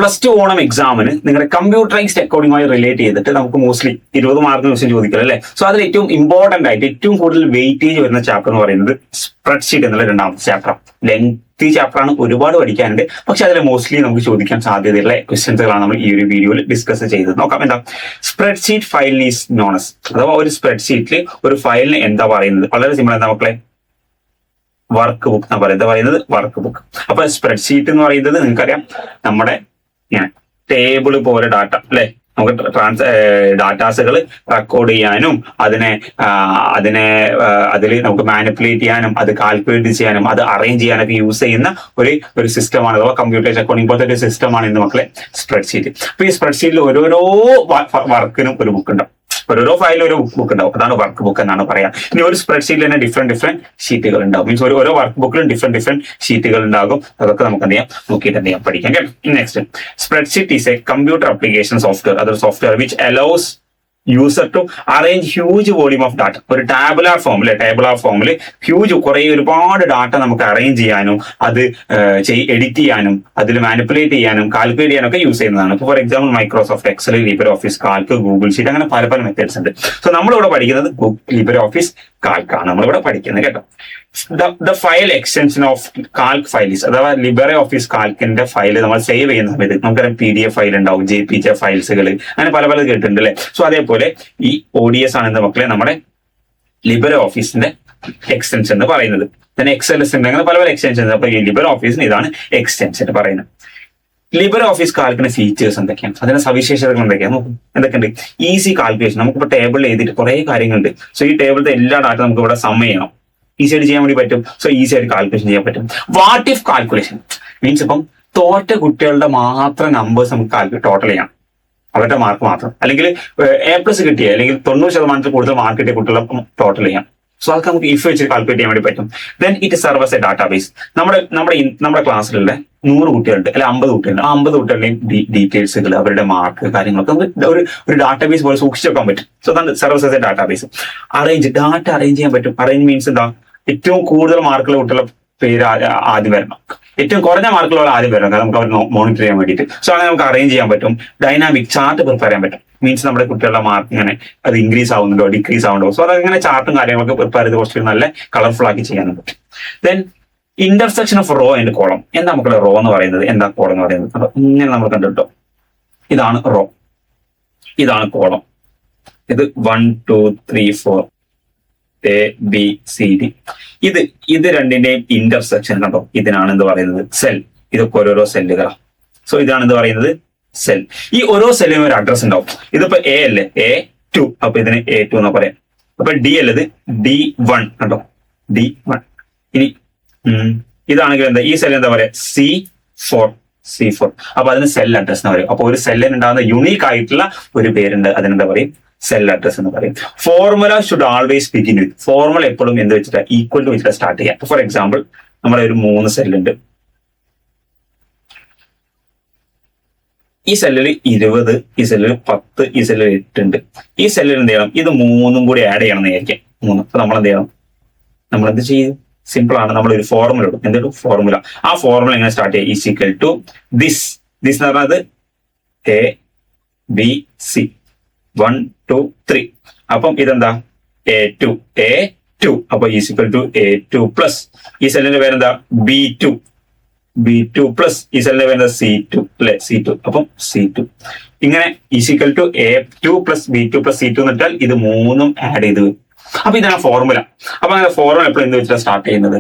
+2 ഓണം എക്സാമിന് നിങ്ങളുടെ കമ്പ്യൂട്ടറൈസ്ഡ് അക്കൗണ്ടുമായി റിലേറ്റ് ചെയ്തിട്ട് നമുക്ക് മോസ്റ്റ്ലി 20 മാർക്കിന് ക്വസ്റ്റ്യൻ ചോദിക്കാം അല്ലേ. സോ അതിൽ ഏറ്റവും ഇമ്പോർട്ടന്റ് ആയിട്ട് ഏറ്റവും കൂടുതൽ വെയിറ്റേജ് വരുന്ന ചാപ്റ്റർ എന്ന് പറയുന്നത് സ്പ്രെഡ്ഷീറ്റ് എന്നുള്ള രണ്ടാമത്തെ ചാപ്റ്റർ. ലെങ്തി ചാപ്റ്റർ ആണ്, ഒരുപാട് പഠിക്കാനുണ്ട്. പക്ഷെ അതിൽ മോസ്റ്റ്ലി നമുക്ക് ചോദിക്കാൻ സാധ്യതയുള്ള ക്വസ്റ്റ്യൻസുകളാണ് നമ്മൾ ഈ ഒരു വീഡിയോയിൽ ഡിസ്കസ് ചെയ്തത്. നോക്കാം എന്താ സ്പ്രെഡ്ഷീറ്റ് ഫയൽ ഈസ് നോണസ്, അഥവാ ഒരു സ്പ്രെഡ്ഷീറ്റിൽ ഒരു ഫയലിന് എന്താ പറയുന്നത്? വളരെ സിമ്പിൾ. എന്താ മക്കളെ? വർക്ക് ബുക്ക് എന്നാ പറയുന്നത് വർക്ക് ബുക്ക്. അപ്പൊ സ്പ്രെഡ്ഷീറ്റ് എന്ന് പറയുന്നത് നിങ്ങൾക്കറിയാം നമ്മുടെ ടേബിള് പോലെ ഡാറ്റ അല്ലെ, നമുക്ക് ഡാറ്റാസുകൾ റെക്കോർഡ് ചെയ്യാനും അതിൽ നമുക്ക് മാനിപ്പുലേറ്റ് ചെയ്യാനും അത് കാൽക്കുലേറ്റ് ചെയ്യാനും അത് അറേഞ്ച് ചെയ്യാനൊക്കെ യൂസ് ചെയ്യുന്ന ഒരു സിസ്റ്റമാണ്, അഥവാ കമ്പ്യൂട്ടർ അക്കൗണ്ടിംഗ് പോലത്തെ ഒരു സിസ്റ്റമാണ് ഇന്ന് മക്കളെ സ്പ്രെഡ്ഷീറ്റ്. അപ്പൊ ഈ സ്പ്രെഡ്ഷീറ്റിൽ ഓരോരോ വർക്കിനും ഒരു ബുക്ക് ഉണ്ടാവും, ഓരോ ഫയലിൽ ഒരു ബുക്ക് ഉണ്ടാവും. അതാണ് വർക്ക് ബുക്ക് എന്നാണ് പറയാം. ഇനി ഒരു സ്പ്രെഡ്ഷീറ്റിൽ തന്നെ ഡിഫറെന്റ് ഷീറ്റുകൾ ഉണ്ടാവും. മീൻസ് ഓരോ വർക്ക് ബുക്കിലും ഡിഫറെന്റ് ഷീറ്റുകൾ ഉണ്ടാകും. അതൊക്കെ നമുക്ക് എന്ത് ചെയ്യാം, നോക്കിയിട്ട് എന്ത് ചെയ്യാം, പഠിക്കാം. Next, spreadsheet is a computer application software, അതൊരു software which allows user to arrange huge volume of data. ഒരു ടാബുലാർ ഫോമിൽ ഒരുപാട് ഡാറ്റ നമുക്ക് അറേഞ്ച് ചെയ്യാനും അത് എഡിറ്റ് ചെയ്യാനും അതിൽ മാനിപ്പുലേറ്റ് ചെയ്യാനും കാൽക്കുലേറ്റ് ചെയ്യാനും ഒക്കെ യൂസ് ചെയ്യുന്നതാണ്. ഇപ്പോൾ for example Microsoft Excel, Libre Office Calc, Google sheet, അങ്ങനെ പല മെത്തേഡ്സ് ഉണ്ട്. സോ നമ്മളിവിടെ പഠിക്കുന്നത് ലിബർ ഓഫീസ് കാൽക്കാണ് നമ്മളിവിടെ പഠിക്കുന്നത് കേട്ടോ. The file extension of Calc files, അഥവാ ലിബറെ ഓഫീസ് കാൽക്കിന്റെ ഫയൽ നമ്മൾ സേവ് ചെയ്യുന്ന സമയത്ത് നമുക്കറിയാം PDF ഫയൽ ഉണ്ടാവും, JPG ഫയൽസുകൾ, അങ്ങനെ പല കേട്ടിട്ടുണ്ട് അല്ലെ. സോ അതേപോലെ ഈ ODS ആണ് മക്കളെ നമ്മുടെ ലിബറെ ഓഫീസിന്റെ എക്സ്റ്റൻഷൻ എന്ന് പറയുന്നത്. then XLS ഉണ്ട്, അങ്ങനെ പല എക്സ്റ്റൻഷൻ. അപ്പൊ ഈ ലിബർ ഓഫീസിന് ഇതാണ് എക്സ്റ്റൻഷൻ പറയുന്നത്. ലിബർ ഓഫീസ് കാൽക്കിന്റെ ഫീച്ചേഴ്സ് എന്തൊക്കെയാണ്, അതിന്റെ സവിശേഷതകൾ എന്തൊക്കെയുണ്ട്? Easy calculation. നമുക്കിപ്പോൾ ടേബിളിൽ എഴുതിയിട്ട് കുറെ കാര്യങ്ങളുണ്ട്. സോ ഈ ടേബിളിലെ എല്ലാ ഡാറ്റ നമുക്ക് ഇവിടെ സം ചെയ്യണം, ഈസി ആയിട്ട് ചെയ്യാൻ വേണ്ടി പറ്റും. സോ ഈസി ആയിട്ട് കാൽക്കുലേഷൻ ചെയ്യാൻ പറ്റും. വാട്ട് ഇഫ് കാൽക്കുലേഷൻ മീൻസ് ഇപ്പം തോറ്റ കുട്ടികളുടെ മാത്രം നമ്പേഴ്സ് നമുക്ക് ടോട്ടൽ ചെയ്യാം, അവരുടെ മാർക്ക് മാത്രം. അല്ലെങ്കിൽ A+ കിട്ടിയ അല്ലെങ്കിൽ 90% കൂടുതൽ മാർക്ക് കിട്ടിയ കുട്ടികളെ ടോട്ടൽ ചെയ്യാം. സോ അതൊക്കെ നമുക്ക് ഇഫ് വെച്ച് കാൽക്കുലേറ്റ് ചെയ്യാൻ വേണ്ടി പറ്റും. Then it serve as A database. നമ്മുടെ ക്ലാസ്സിലുള്ള 100 കുട്ടികളുണ്ട് അല്ലെങ്കിൽ 50 കുട്ടികളുണ്ട്. ആ 50 കുട്ടികളുടെയും ഡീറ്റെയിൽസുകൾ, അവരുടെ മാർക്ക്, കാര്യങ്ങളൊക്കെ നമുക്ക് ഒരു ഡാറ്റാബേസ് പോലെ സൂക്ഷിച്ചു വെക്കാൻ പറ്റും. സോ അതാണ് service as A database. Data arrange ചെയ്യാൻ പറ്റും. അറേഞ്ച് മീൻസ് എന്താ? ഏറ്റവും കൂടുതൽ മാർക്കുള്ള കുട്ടികളുടെ പേര് ആദ്യം വരണം, ഏറ്റവും കുറഞ്ഞ മാർക്കുള്ള ആദ്യം വരണം, കാരണം നമുക്ക് അവർ മോണിറ്റർ ചെയ്യാൻ വേണ്ടിയിട്ട്. സോ അങ്ങനെ നമുക്ക് അറേഞ്ച് ചെയ്യാൻ പറ്റും. ഡൈനാമിക് ചാർട്ട് പ്രിപ്പയർ ചെയ്യാൻ പറ്റും. മീൻസ് നമ്മുടെ കുട്ടികളുടെ മാർക്ക് ഇങ്ങനെ അത് ഇൻക്രീസ് ആവുന്നുണ്ടോ ഡിക്രീസ് ആവുന്നുണ്ടോ. സോ അതങ്ങനെ ചാർട്ടും കാര്യങ്ങളൊക്കെ പ്രിപ്പയർ ചെയ്ത് കുറച്ച് നല്ല കളർഫുൾ ആക്കി ചെയ്യാനും പറ്റും. Then intersection of row and column. എന്താ മക്കളെ റോ എന്ന് പറയുന്നത്, എന്താ കോളം എന്ന് പറയുന്നത്? അപ്പൊ ഇങ്ങനെ നമ്മൾ കണ്ടിട്ടോ, ഇതാണ് റോ, ഇതാണ് കോളം. ഇത് 1 2 3 4 ABCD. ഇത് രണ്ടിന്റെയും ഇന്റർസെക്ഷൻ കണ്ടോ, ഇതിനാണ് എന്ത് പറയുന്നത്? സെൽ. ഇതൊക്കെ ഓരോരോ സെല്ലുകളാണ്. സോ ഇതാണ് എന്ത് പറയുന്നത്? സെൽ. ഈ ഓരോ സെല്ലിനും ഒരു അഡ്രസ് ഉണ്ടാവും. ഇതിപ്പോ A അല്ലേ, A2, അപ്പൊ ഇതിന് A2 എന്ന് പറയാം. അപ്പൊ D അല്ലത് D1 കണ്ടോ, D1. ഇനി ഇതാണെങ്കിൽ എന്താ, ഈ സെൽ എന്താ പറയാ? C4. അപ്പൊ അതിന് സെൽ അഡ്രസ് എന്ന് പറയും. അപ്പൊ ഒരു സെല്ലിന് ഉണ്ടാകുന്ന യുണീക്ക് ആയിട്ടുള്ള ഒരു പേരുണ്ട്, അതിനെന്താ പറയും? സെൽ അഡ്രസ് എന്ന് പറയും. Formula should always begin with. Formula എപ്പോഴും എന്ത് വെച്ചിട്ട് ഈക്വൽ ടു വെച്ചിട്ട് സ്റ്റാർട്ട് ചെയ്യാം. ഫോർ എക്സാമ്പിൾ നമ്മുടെ ഒരു 3 സെല്ലുണ്ട്. ഈ സെല്ലിൽ 20, ഈ സെല്ലിൽ 10, ഈ സെല്ലിൽ 8 ഉണ്ട്. ഈ സെല്ലിൽ എന്ത് ചെയ്യണം? ഇത് 3 കൂടി ആഡ് ചെയ്യണം എന്ന് വിചാരിക്കാം. 3. അപ്പൊ നമ്മൾ എന്ത് ചെയ്യണം? നമ്മൾ എന്ത് ചെയ്യും? സിമ്പിൾ ആണ്. നമ്മൾ ഒരു ഫോർമുല ഇടും. എന്തൊരു ഫോർമുല? ആ ഫോർമുല എങ്ങനെ സ്റ്റാർട്ട് ചെയ്യുക? ഈസ് ഈക്വൽ ടു ദിസ് എന്ന് പറഞ്ഞത് ABC 1 2 3. അപ്പം ഇതെന്താ? A2. അപ്പൊ is equal to A2 plus ഈ സെല്ലിന്റെ പേരെന്താ? B2 പ്ലസ് ഈ സെല്ലിന്റെ പേരെന്താ? C2 അല്ലെ, C2. അപ്പം C2 ഇങ്ങനെ is equal to A2 plus B2 plus C2 എന്ന് വെച്ചാൽ ഇത് 3ഉം ആഡ് ചെയ്ത് വരും. അപ്പൊ ഇതാണ് ഫോർമുല. അപ്പൊ അങ്ങനെ ഫോർമുല എപ്പോഴും എന്ത് വെച്ചിട്ടാണ് സ്റ്റാർട്ട് ചെയ്യുന്നത്?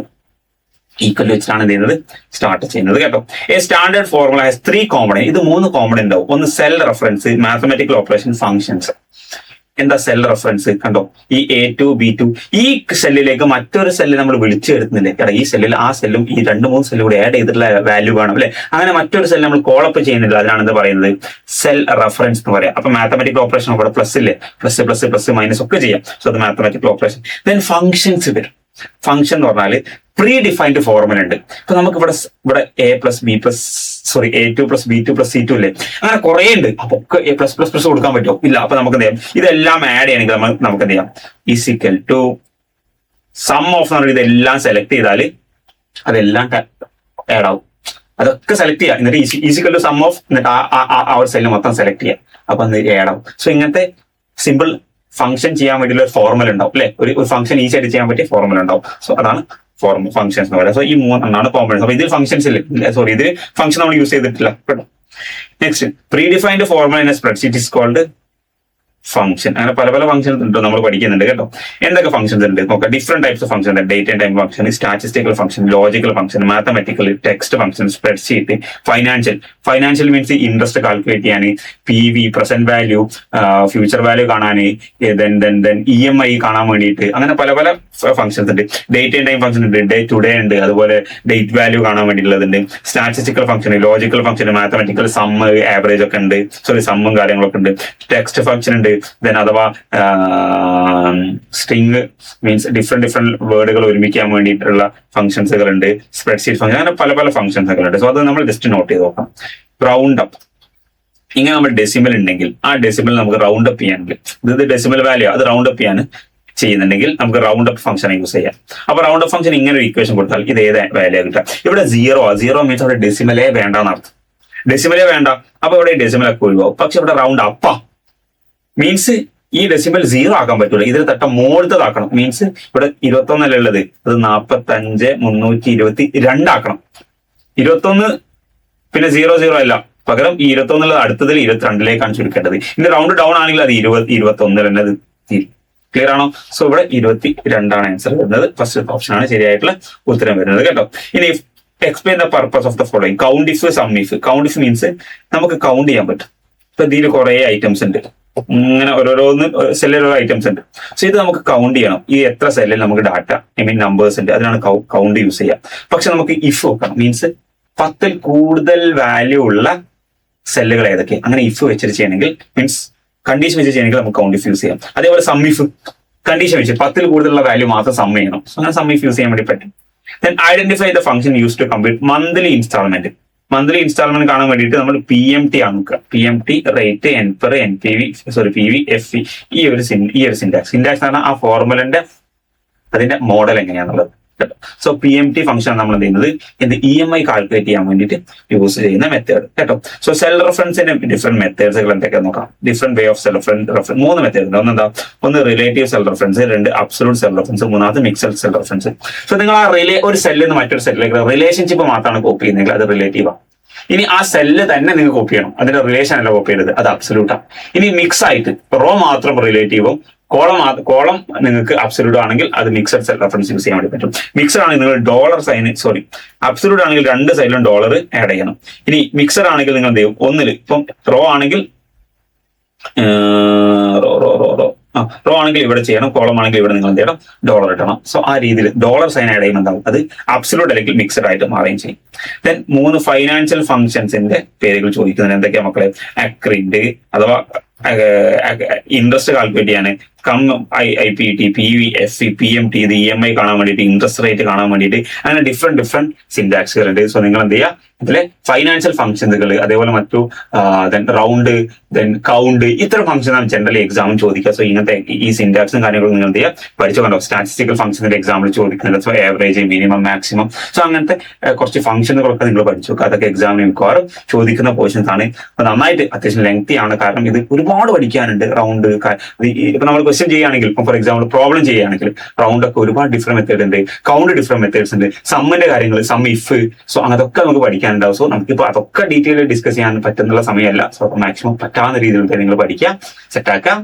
ഈക്വൽ വെച്ചിട്ടാണ് എന്ത് ചെയ്യുന്നത്? സ്റ്റാർട്ട് ചെയ്യുന്നത് കേട്ടോ. A standard formula has 3 component. ഇത് 3 കോമ്പണന്റ് ഉണ്ടാവും. ഒന്ന് cell reference, mathematical operation, functions. എന്താ സെൽ റെഫറൻസ്? കണ്ടോ, ഈ A2 B2 ഈ സെല്ലിലേക്ക് മറ്റൊരു സെല്ല് നമ്മൾ വിളിച്ചു വരുത്തുന്നില്ലേ? കാരണം ഈ സെല്ലിൽ ആ സെല്ലും ഈ 2-3 സെല്ലും കൂടി ആഡ് ചെയ്തിട്ടുള്ള വാല്യൂ വേണം അല്ലെ. അങ്ങനെ മറ്റൊരു സെല്ല് നമ്മൾ കോളപ്പ് ചെയ്യുന്നില്ല, അതിനാണ് എന്താ പറയുന്നത്? സെൽ റെഫറൻസ് എന്ന് പറയാം. അപ്പൊ മാത്തമാറ്റിക്കൽ ഓപ്പറേഷൻ അവിടെ പ്ലസ് ഇല്ലേ, പ്ലസ് മൈനസ് ഒക്കെ ചെയ്യാം. സോ അത് മാത്തമാറ്റിക്കൽ ഓപ്പറേഷൻ. ദെൻ ഫംഗ്ഷൻസ് വരും. ഫംഗ്ഷൻ എന്ന് പറഞ്ഞാൽ പ്രീ ഡിഫൈൻഡ് ഫോർമുല ഉണ്ട്. ഇപ്പൊ നമുക്ക് ഇവിടെ A2 plus B2 plus C2 അല്ലേ, അങ്ങനെ കുറെ ഉണ്ട്. അപ്പൊ ഒക്കെ A+++ കൊടുക്കാൻ പറ്റുമോ? ഇല്ല. അപ്പൊ നമുക്ക് എന്ത് ചെയ്യാം? ഇതെല്ലാം ആഡ് ചെയ്യണമെങ്കിൽ നമുക്ക് എന്ത് ചെയ്യാം? Is equal to sum of ഇതെല്ലാം സെലക്ട് ചെയ്താൽ അതെല്ലാം ആഡ് ആവും. അതൊക്കെ സെലക്ട് ചെയ്യുക, എന്നിട്ട് ഈസിക്കൽ ടു സം ഓഫ്, എന്നിട്ട് ആ ഒരു സെല്ല് മൊത്തം സെലക്ട് ചെയ്യുക, അപ്പൊ അത് ആഡ് ആവും. സോ ഇങ്ങനത്തെ സിമ്പിൾ ഫംഗ്ഷൻ ചെയ്യാൻ വേണ്ടിയുള്ള ഒരു ഫോർമുല ഉണ്ടാവും അല്ലെ, ഒരു ഫംഗ്ഷൻ ഈസി ആയിട്ട് ചെയ്യാൻ പറ്റിയ ഫോർമുല ഉണ്ടാവും. സോ അതാണ് ഫംഗ്ഷൻസ് എന്ന് പറയുന്നത്. സോ ഈ മൂന്നെണ്ണാണ് കോമ്പണൻസ്. അപ്പൊ ഇതിൽ ഫംഗ്ഷൻസ് ഇല്ല, സോറി ഇതിൽ ഫംഗ്ഷൻ നമ്മൾ യൂസ് ചെയ്തിട്ടില്ല കേട്ടോ. Next, predefined formula in a spreadsheet is called function. അങ്ങനെ പല പല ഫംഗ്ഷൻസ് ഉണ്ട്, നമ്മൾ പഠിക്കുന്നുണ്ട് കേട്ടോ. എന്തൊക്കെ ഫംഗ്ഷൻസ് ഉണ്ട് നോക്കാം. Different types of function, date and time function, statistical function, logical function, mathematical, text function, spreadsheet, financial means interest calculate ചെയ്യാൻ, PV present value, future value കാണാൻ, EMI കാണാൻ വേണ്ടിയിട്ട്, അങ്ങനെ പല പല ഫംഗ്ഷൻസ് ഉണ്ട്. ഡേറ്റ് ആൻഡ് ടൈം ഫംഗ്ഷൻ ഉണ്ട്, day today ഉണ്ട്, അതുപോലെ ഡേറ്റ് വാല്യൂ കാണാൻ വേണ്ടിയിട്ടുള്ളതുണ്ട്. Statistical function, logical function, mathematical sum, average ഒക്കെ ഉണ്ട്, സോറി സമ്മും കാര്യങ്ങളൊക്കെ ഉണ്ട്. ടെക്സ്റ്റ് ഫംഗ്ഷൻ ഉണ്ട്, അഥവാ സ്ട്രിങ് മീൻസ് ഡിഫറെന്റ് വേർഡുകൾ ഒരുമിക്കാൻ വേണ്ടിയിട്ടുള്ള ഫംഗ്ഷൻസുകൾ ഉണ്ട്. സ്പ്രെഡ്ഷീറ്റ് ഫംഗ്ഷൻ, അങ്ങനെ പല പല ഫംഗ്ഷൻസുകൾ ഉണ്ട്. സോ അത് നമ്മൾ ജസ്റ്റ് നോട്ട് ചെയ്ത് നോക്കാം. റൗണ്ട് അപ്പ്, ഇങ്ങനെ നമ്മൾ ഡെസിമൽ ഉണ്ടെങ്കിൽ ആ ഡെസിമൽ നമുക്ക് റൗണ്ട് അപ്പ് ചെയ്യാനെങ്കിൽ, ഇത് ഡെസിമൽ വാല്യൂ അത് റൗണ്ട് അപ്പ് ചെയ്യാൻ ചെയ്യുന്നുണ്ടെങ്കിൽ നമുക്ക് റൗണ്ട് അപ്പ് ഫംഗ്ഷൻ യൂസ് ചെയ്യാം. അപ്പൊ റൗണ്ട് അപ്പ് ഫംഗ്ഷൻ ഇങ്ങനെ ഒരു ഇക്വേഷൻ കൊടുത്താൽ ഇത് ഏത് വാല്യൂ കിട്ടുക. ഇവിടെ സീറോ മീൻസ് അവിടെ ഡെസിമലേ വേണ്ടെന്ന് അർത്ഥം, ഡെസിമലേ വേണ്ട. അപ്പൊ ഇവിടെ ഡെസിമൽ ഒക്കെ ഒഴിവാകും. പക്ഷെ ഇവിടെ റൗണ്ട് അപ്പാ മീൻസ് ഈ ഡെസിമൽ 0 ആക്കാൻ പറ്റൂല, ഇതിൽ തട്ട മോളത്തതാക്കണം. മീൻസ് ഇവിടെ 21 ഉള്ളത്, അത് 45,322 ആക്കണം. 21 പിന്നെ 00 അല്ല, പകരം ഈ 21 അടുത്തതിൽ 22 ചുരുക്കേണ്ടത്. ഇനി റൗണ്ട് ഡൗൺ ആണെങ്കിൽ അത് 21 തന്നെ അത് തീരും. ക്ലിയർ ആണോ? സോ ഇവിടെ 22 ആൻസർ വരുന്നത്. ഫസ്റ്റ് ഓപ്ഷൻ ആണ് ശരിയായിട്ടുള്ള ഉത്തരം വരുന്നത് കേട്ടോ. ഇനി explain the purpose of the following. Count if, sum if. Count if means നമുക്ക് കൗണ്ട് ചെയ്യാൻ പറ്റും. ഇപ്പൊ ഇതിൽ കുറെ ഐറ്റംസ് ഉണ്ട്, ഇങ്ങനെ ഓരോന്ന് സെല്ലിൽ ഓരോ ഐറ്റംസ് ഉണ്ട്. സോ ഇത് നമുക്ക് കൗണ്ട് ചെയ്യണം. ഈ എത്ര സെല്ലിൽ നമുക്ക് ഡാറ്റ നമ്പേഴ്സ് ഉണ്ട്, അതിനാണ് കൗണ്ട് യൂസ് ചെയ്യാം. പക്ഷെ നമുക്ക് ഇഫ് വെക്കണം, മീൻസ് 10ൽ കൂടുതൽ വാല്യൂ ഉള്ള സെല്ലുകൾ ഏതൊക്കെ, അങ്ങനെ ഇഫ് വെച്ചിട്ട് ചെയ്യണമെങ്കിൽ, മീൻസ് കണ്ടീഷൻ വെച്ച് ചെയ്യണമെങ്കിൽ നമുക്ക് കൗണ്ട് ഇഫ് യൂസ് ചെയ്യാം. അതേപോലെ സം ഇഫ് കണ്ടീഷൻ വെച്ച് 10ൽ കൂടുതലുള്ള വാല്യൂ മാത്രം സം ചെയ്യണം. അങ്ങനെ സം ഇഫ് യൂസ് ചെയ്യാൻ വേണ്ടി പറ്റും. Then identify the function use to complete monthly instalment. Monthly instalment കാണാൻ വേണ്ടിയിട്ട് നമ്മൾ PMT ആണ് നോക്കുക. PMT rate, NPR, PV, FV, ഈ ഒരു സിൻടാക്സ് എന്ന് പറഞ്ഞാൽ ആ ഫോർമുലന്റെ അതിന്റെ മോഡൽ എങ്ങനെയാണെന്നുള്ളത്. സോ PMT ഫംഗ്ഷൻ നമ്മൾ എന്ത് ചെയ്യുന്നത്, EMI കാൽക്കുലേറ്റ് ചെയ്യാൻ വേണ്ടിയിട്ട് യൂസ് ചെയ്യുന്ന മെത്തേഡ് കേട്ടോ. സോ സെൽ റെഫറൻസിന്റെ ഡിഫറെന്റ് മെത്തേഡ്സുകൾ എന്തൊക്കെയാണെന്ന് നോക്കാം. Different way of cell reference 3 method ഉണ്ട്. ഒന്ന് relative cell reference, 2 absolute cell reference, 3 mixed cell reference. So നിങ്ങൾ ആ ഒരു സെല്ലിൽ നിന്ന് മറ്റൊരു സെല്ലിലേക്ക് റിലേഷൻഷിപ്പ് മാത്രമാണ് കോപ്പി ചെയ്യുന്നതെങ്കിൽ അത് റിലേറ്റീവ് ആണ്. ഇനി ആ സെല്ല് തന്നെ നിങ്ങൾ കോപ്പി ചെയ്യണം, അതിന്റെ റിലേഷൻ അല്ല കോപ്പി ചെയ്തത്, അത് അബ്സൊല്യൂട്ടാണ്. ഇനി മിക്സ് ആയിട്ട് റോ മാത്രം റിലേറ്റീവും കോളം നിങ്ങൾക്ക് അബ്സൊല്യൂട്ട് ആണെങ്കിൽ അത് മിക്സഡ് സെൽ റെഫറൻസ് യൂസ് ചെയ്യാൻ വേണ്ടി പറ്റും. മിക്സഡ് ആണെങ്കിൽ നിങ്ങൾ അബ്സൊല്യൂട്ട് ആണെങ്കിൽ 2 സൈഡിലും ഡോളർ ആഡ് ചെയ്യണം. ഇനി മിക്സഡ് ആണെങ്കിൽ നിങ്ങൾ എന്ത് ചെയ്യും, ഒന്നിൽ ഇപ്പം റോ ആണെങ്കിൽ റോ ആണെങ്കിൽ ഇവിടെ ചെയ്യണം, കോളം ആണെങ്കിൽ ഇവിടെ നിങ്ങൾ എന്ത് ചെയ്യണം, ഡോളർ ഇടണം. സോ ആ രീതിയിൽ ഡോളർ സൈൻ ആഡ് ചെയ്യുമ്പോൾ എന്താവും, അത് അബ്സൊല്യൂട്ട് അല്ലെങ്കിൽ മിക്സഡ് ആയിട്ട് മാറുകയും ചെയ്യും. ദെൻ 3 ഫൈനാൻഷ്യൽ ഫംഗ്ഷൻസിന്റെ പേരുകൾ ചോദിക്കുന്നത് എന്തൊക്കെയാ മക്കളെ, അക്രീഡ് അഥവാ ഇൻട്രസ്റ്റ് കാൽക്കുലേറ്റ് ചെയ്യാൻ, IPT, PV, FV, PMT, ഇത് EMI കാണാൻ വേണ്ടിയിട്ട്, ഇൻട്രസ്റ്റ് റേറ്റ് കാണാൻ വേണ്ടിയിട്ട്, അങ്ങനെ ഡിഫറെന്റ് സിൻടാക്സുകൾ ഉണ്ട്. സോ നിങ്ങൾ എന്ത് ചെയ്യുക, ഇതിലെ ഫൈനാൻഷ്യൽ ഫംഗ്ഷൻസുകൾ, അതേപോലെ മറ്റു റൗണ്ട്, കൗണ്ട്, ഇത്തരം ഫംഗ്ഷനാണ് ജനറലി എക്സാമിൽ ചോദിക്കുക. സോ ഇങ്ങനത്തെ ഈ സിൻടാക്സും കാര്യങ്ങളും നിങ്ങൾ എന്ത് ചെയ്യുക, പഠിച്ചു കണ്ടോ. സ്റ്റാറ്റിസ്റ്റിക്കൽ ഫംഗ്ഷന്റെ എക്സാമ്പിൾ ചോദിക്കുന്നുണ്ട്. So average, minimum, maximum. So അങ്ങനത്തെ കുറച്ച് ഫംഗ്ഷനുകളൊക്കെ നിങ്ങൾ പഠിച്ചു വെക്കുക. അതൊക്കെ എക്സാമിന് മിക്കവാറും ചോദിക്കുന്ന പോർഷൻസ് ആണ്. അപ്പൊ നന്നായിട്ട് അത്യാവശ്യം ലെങ്തി ആണ്, കാരണം ഇത് ഒരുപാട് പഠിക്കാനുണ്ട്. റൗണ്ട് ഇപ്പൊ നമ്മൾ ക്വസ്റ്റ്യൻ ചെയ്യുകയാണെങ്കിൽ, ഫോർ എക്സാമ്പിൾ പ്രോബ്ലം ചെയ്യുകയാണെങ്കിൽ റൗണ്ട് ഒക്കെ ഒരുപാട് ഡിഫറെന്റ് മെത്തേഡ് ഉണ്ട്, കൗണ്ട് ഡിഫറെന്റ് മെത്തേഡ്സ് ഉണ്ട്, സമ്മിന്റെ കാര്യങ്ങൾ, സം ഇഫ്, സോ അതൊക്കെ നമുക്ക് പഠിക്കാനുണ്ടാവും. സോ നമുക്കിപ്പോൾ അതൊക്കെ ഡീറ്റെയിൽ ഡിസ്കസ് ചെയ്യാൻ പറ്റുന്നുള്ള സമയമല്ല. സോ മാക്സിമം പറ്റാവുന്ന രീതിയിൽ നിങ്ങൾ പഠിക്കുക, സെറ്റാക്കുക.